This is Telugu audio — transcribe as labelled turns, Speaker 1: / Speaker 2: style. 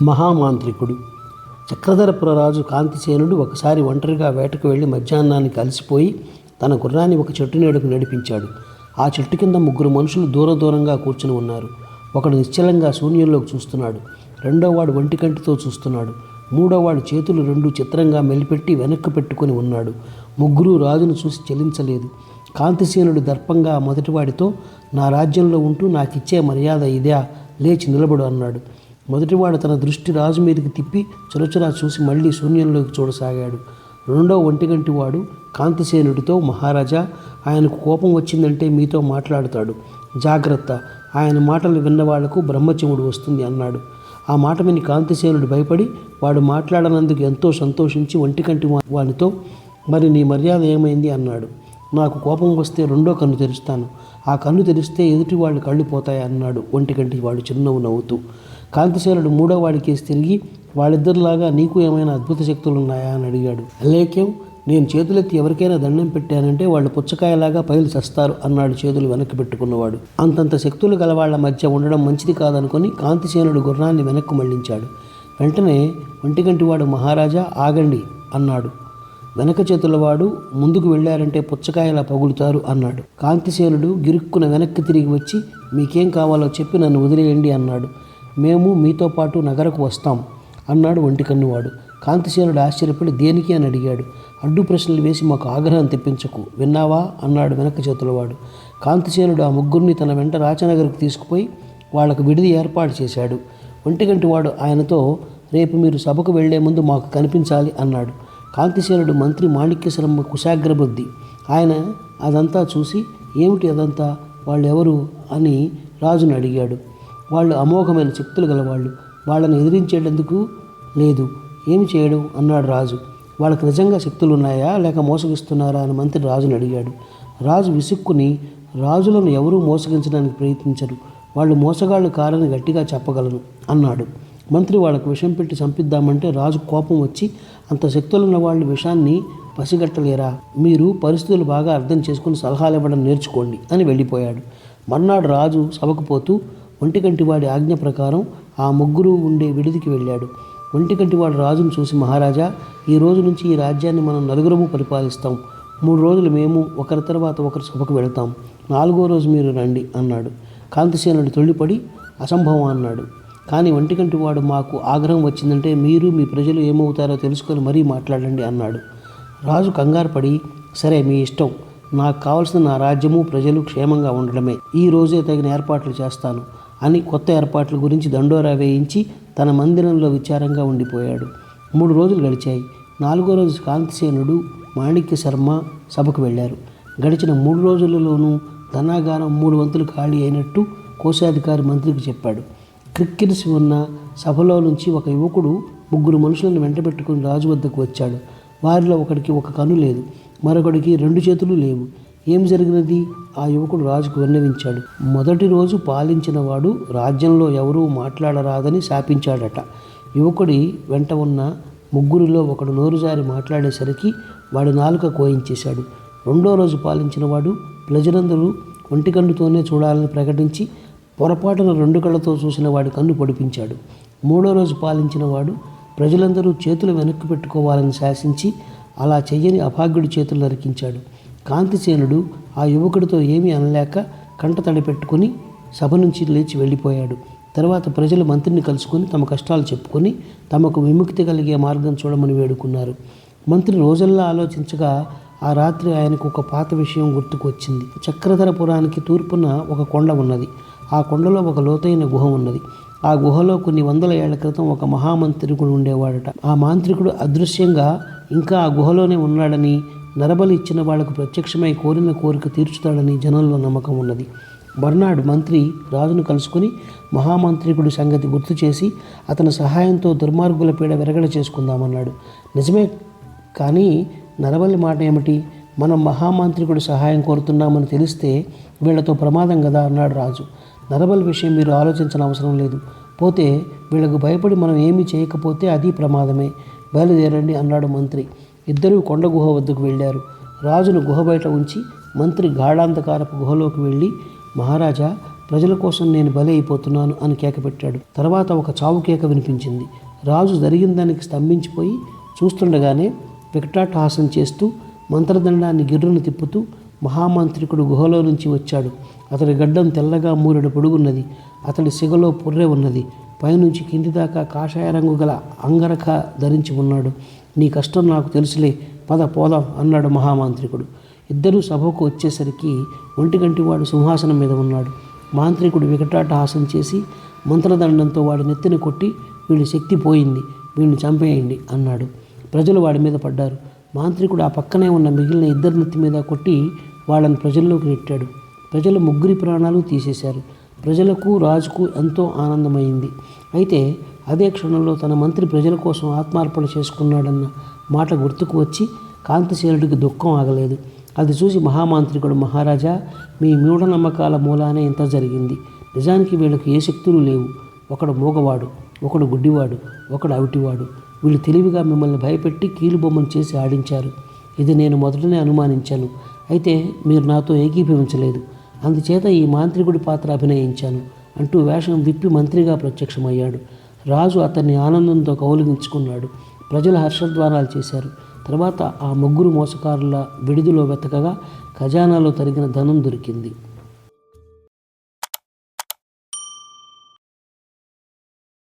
Speaker 1: మహామాంత్రికుడు. చక్రధరపురరాజు కాంతిసేనుడు ఒకసారి ఒంటరిగా వేటకు వెళ్ళి మధ్యాహ్నానికి అలసిపోయి తన గుర్రాన్ని ఒక చెట్టు నీడకు నడిపించాడు. ఆ చెట్టు కింద ముగ్గురు మనుషులు దూరంగా కూర్చుని ఉన్నారు. ఒకడు నిశ్చలంగా శూన్యంలోకి చూస్తున్నాడు. రెండోవాడు ఒంటికంటితో చూస్తున్నాడు. మూడోవాడు చేతులు రెండు చిత్రంగా మెలిపెట్టి వెనక్కు పెట్టుకుని ఉన్నాడు. ముగ్గురు రాజును చూసి చెలించలేదు. కాంతిసేనుడు దర్పంగా మొదటివాడితో, నా రాజ్యంలో ఉంటూ నాకిచ్చే మర్యాద ఇదే, లేచి నిలబడు అన్నాడు. మొదటివాడు తన దృష్టి రాజు మీదకి తిప్పి చురచురా చూసి మళ్ళీ శూన్యంలోకి చూడసాగాడు. రెండో ఒంటిగంటి వాడు కాంతిసేనుడితో, మహారాజా, ఆయనకు కోపం వచ్చిందంటే మీతో మాట్లాడుతాడు, జాగ్రత్త, ఆయన మాటలు విన్నవాళ్లకు బ్రహ్మచముడు వస్తుంది అన్నాడు. ఆ మాట విని కాంతిసేనుడు భయపడి వాడు మాట్లాడనందుకు ఎంతో సంతోషించి ఒంటికంటి వానితో, మరి నీ మర్యాద ఏమైంది అన్నాడు. నాకు కోపం వస్తే రెండో కన్ను తెరుస్తాను, ఆ కన్ను తెరిస్తే ఎదుటి వాళ్ళు కళ్ళు పోతాయి అన్నాడు ఒంటికంటి వాడు చిరునవ్వు నవ్వుతూ. కాంతిసేనుడు మూడో వాడికేసి తిరిగి, వాళ్ళిద్దరిలాగా నీకు ఏమైనా అద్భుత శక్తులు ఉన్నాయా అని అడిగాడు. లేకేం, నేను చేతులెత్తి ఎవరికైనా దండం పెట్టానంటే వాళ్ళు పుచ్చకాయలాగా పైలు చస్తారు అన్నాడు చేతులు వెనక్కి పెట్టుకున్నవాడు. అంతంత శక్తులు గల వాళ్ళ మధ్య ఉండడం మంచిది కాదనుకొని కాంతిసేనుడు గుర్రాన్ని వెనక్కు మళ్లించాడు. వెంటనే ఒంటిగంటివాడు, మహారాజా ఆగండి అన్నాడు. వెనక చేతులవాడు ముందుకు వెళ్ళారంటే పుచ్చకాయలా పగులుతారు అన్నాడు. కాంతిసేనుడు గిరుక్కున వెనక్కి తిరిగి వచ్చి, మీకేం కావాలో చెప్పి నన్ను వదిలేయండి అన్నాడు. మేము మీతో పాటు నగరకు వస్తాం అన్నాడు ఒంటికన్నువాడు. కాంతిసేనుడు ఆశ్చర్యపడి దేనికి అని అడిగాడు. అడ్డు ప్రశ్నలు వేసి మాకు ఆగ్రహం తెప్పించకు, విన్నావా అన్నాడు వెనక చేతులవాడు. కాంతిసేనుడు ఆ ముగ్గురిని తన వెంట రాచనగర్కు తీసుకుపోయి వాళ్లకు విడిది ఏర్పాటు చేశాడు. ఒంటిగంటివాడు ఆయనతో, రేపు మీరు సభకు వెళ్లే ముందు మాకు కనిపించాలి అన్నాడు. కాంతిసేనుడు మంత్రి మాణిక్యశర్మ కుశాగ్రబుద్ధి. ఆయన అదంతా చూసి, ఏమిటి అదంతా, వాళ్ళెవరు అని రాజును అడిగాడు. వాళ్ళు అమోఘమైన శక్తులు గలవాళ్ళు, వాళ్ళని ఎదిరించేటందుకు లేదు, ఏమి చేయడం అన్నాడు రాజు. వాళ్ళకి నిజంగా శక్తులు ఉన్నాయా లేక మోసగిస్తున్నారా అని మంత్రి రాజును అడిగాడు. రాజు విసుక్కుని, రాజులను ఎవరూ మోసగించడానికి ప్రయత్నించరు, వాళ్ళు మోసగాళ్ళు కారని గట్టిగా చెప్పగలను అన్నాడు. మంత్రి వాళ్ళకు విషం పెట్టి చంపిద్దామంటే రాజు కోపం వచ్చి, అంత శక్తులున్న వాళ్ళు విషాన్ని పసిగట్టలేరా, మీరు పరిస్థితులు బాగా అర్థం చేసుకుని సలహాలు ఇవ్వడం నేర్చుకోండి అని వెళ్ళిపోయాడు. మర్నాడు రాజు సభకు పోతూ ఒంటికంటివాడి ఆజ్ఞ ప్రకారం ఆ ముగ్గురు ఉండే విడిదికి వెళ్ళాడు. ఒంటికంటివాడు రాజును చూసి, మహారాజా, ఈ రోజు నుంచి ఈ రాజ్యాన్ని మనం నలుగురము పరిపాలిస్తాం. 3 రోజులు మేము ఒకరి తర్వాత ఒకరు సభకు వెళతాం, 4వ రోజు మీరు రండి అన్నాడు. కాంతిసేనుడు తొళ్ళిపడి అసంభవం అన్నాడు. కానీ ఒంటికంటివాడు, మాకు ఆగ్రహం వచ్చిందంటే మీరు మీ ప్రజలు ఏమవుతారో తెలుసుకొని మరీ మాట్లాడండి అన్నాడు. రాజు కంగారు పడి, సరే మీ ఇష్టం, నాకు కావలసిన నా రాజ్యము ప్రజలు క్షేమంగా ఉండడమే, ఈ రోజే తగిన ఏర్పాట్లు చేస్తాను అని కొత్త ఏర్పాట్ల గురించి దండోరా వేయించి తన మందిరంలో విచారంగా ఉండిపోయాడు. 3 రోజులు గడిచాయి. 4వ రోజు కాంతిసేనుడు మాణిక్యశర్మ సభకు వెళ్ళారు. గడిచిన 3 రోజులలోనూ ధనాగారం 3 వంతులు ఖాళీ అయినట్టు కోశాధికారి మంత్రికి చెప్పాడు. క్రిక్కిరిసి ఉన్న సభలో నుంచి ఒక యువకుడు 3 మనుషులను వెంటబెట్టుకుని రాజు వద్దకు వచ్చాడు. వారిలో ఒకడికి ఒక కన్ను లేదు, మరొకడికి 2 చేతులు లేవు. ఏం జరిగినది? ఆ యువకుడు రాజుకు విన్నవించాడు. మొదటి రోజు పాలించిన వాడు రాజ్యంలో ఎవరూ మాట్లాడరాదని శాపించాడట. యువకుడి వెంట ఉన్న 3 ఒకడు నోరుజారి మాట్లాడేసరికి వాడి నాలుక కోయించేశాడు. 2వ రోజు పాలించిన వాడు ప్రజలందరూ ఒంటికన్నుతోనే చూడాలని ప్రకటించి పొరపాటున 2 కళ్ళతో చూసిన వాడి కన్ను పొడిపించాడు. 3వ రోజు పాలించిన వాడు ప్రజలందరూ చేతులు వెనక్కి పెట్టుకోవాలని శాసించి అలా చెయ్యని అభాగ్యుడి చేతులు నరికించాడు. కాంతిసేనుడు ఆ యువకుడితో ఏమీ అనలేక కంటతడి పెట్టుకుని సభ నుంచి లేచి వెళ్ళిపోయాడు. తర్వాత ప్రజలు మంత్రిని కలుసుకొని తమ కష్టాలు చెప్పుకొని తమకు విముక్తి కలిగే మార్గం చూడమని వేడుకున్నారు. మంత్రి రోజల్లా ఆలోచించగా ఆ రాత్రి ఆయనకు ఒక పాత విషయం గుర్తుకు వచ్చింది. చక్రధరపురానికి తూర్పున ఒక కొండ ఉన్నది. ఆ కొండలో ఒక లోతైన గుహ ఉన్నది. ఆ గుహలో కొన్ని 100 ఏళ్ల క్రితం ఒక మహామంత్రికుడు ఉండేవాడట. ఆ మాంత్రికుడు అదృశ్యంగా ఇంకా ఆ గుహలోనే ఉన్నాడని, నరబలి ఇచ్చిన వాళ్లకు ప్రత్యక్షమై కోరిన కోరిక తీర్చుతాడని జనంలో నమ్మకం ఉన్నది. మర్నాడు మంత్రి రాజును కలుసుకుని మహామంత్రికుడి సంగతి గుర్తు చేసి అతని సహాయంతో దుర్మార్గుల పీడ విరగడ చేసుకుందామన్నాడు. నిజమే, కానీ నరబలి మాట ఏమిటి? మనం మహామంత్రికుడి సహాయం కోరుతున్నామని తెలిస్తే వీళ్లతో ప్రమాదం కదా అన్నాడు రాజు. నరబలి విషయం మీరు ఆలోచించిన అవసరం లేదు, పోతే వీళ్లకు భయపడి మనం ఏమీ చేయకపోతే అది ప్రమాదమే, బయలుదేరండి అన్నాడు మంత్రి. ఇద్దరూ కొండ గుహ వద్దకు వెళ్ళారు. రాజును గుహ బయట ఉంచి మంత్రి గాఢాంధకారపు గుహలోకి వెళ్ళి, మహారాజా, ప్రజల కోసం నేను బలి అయిపోతున్నాను అని కేకపెట్టాడు. తర్వాత ఒక చావు కేక వినిపించింది. రాజు జరిగిన దానికి స్తంభించిపోయి చూస్తుండగానే వికటాటహాసం చేస్తూ మంత్రదండాన్ని గిర్రును తిప్పుతూ మహామంత్రికుడు గుహలో నుంచి వచ్చాడు. అతడి గడ్డం తెల్లగా మూరెడు పొడుగున్నది. అతడి సిగలో పుర్రె ఉన్నది. పైనుంచి కింది దాకా కాషాయ రంగు గల అంగరఖ ధరించి ఉన్నాడు. నీ కష్టం నాకు తెలుసులే, పద పోదాం అన్నాడు మహామాంత్రికుడు. ఇద్దరూ సభకు వచ్చేసరికి ఒంటిగంటివాడు సింహాసనం మీద ఉన్నాడు. మాంత్రికుడు వికటాటహాసం చేసి మంత్రదండంతో వాడి నెత్తిన కొట్టి, వీడి శక్తి పోయింది, వీడిని చంపేయండి అన్నాడు. ప్రజలు వాడి మీద పడ్డారు. మాంత్రికుడు ఆ పక్కనే ఉన్న మిగిలిన ఇద్దరి నెత్తి మీద కొట్టి వాళ్ళని ప్రజల్లోకి నెట్టాడు. ప్రజలు ముగ్గురి ప్రాణాలు తీసేశారు. ప్రజలకు రాజుకు ఎంతో ఆనందమైంది. అయితే అదే క్షణంలో తన మంత్రి ప్రజల కోసం ఆత్మార్పణ చేసుకున్నాడన్న మాట గుర్తుకు వచ్చి కాంతిసేనుడికి దుఃఖం ఆగలేదు. అది చూసి మహామాంత్రికుడు, మహారాజా, మీ మూఢనమ్మకాల మూలానే ఇంత జరిగింది. నిజానికి వీళ్ళకి ఏ శక్తులు లేవు. ఒకడు మూగవాడు, ఒకడు గుడ్డివాడు, ఒకడు అవిటివాడు. వీళ్ళు తెలివిగా మిమ్మల్ని భయపెట్టి కీలుబొమ్మను చేసి ఆడించారు. ఇది నేను మొదటనే అనుమానించాను. అయితే మీరు నాతో ఏకీభవించలేదు. అందుచేత ఈ మాంత్రికుడి పాత్ర అభినయించాను అంటూ వేషం విప్పి మంత్రిగా ప్రత్యక్షమయ్యాడు. రాజు అతన్ని ఆనందంతో కౌలిగించుకున్నాడు. ప్రజలు హర్షధ్వానాలు చేశారు. తర్వాత ఆ ముగ్గురు మోసకారుల విడిదిలో వెతకగా ఖజానాలో తరిగిన ధనం దొరికింది.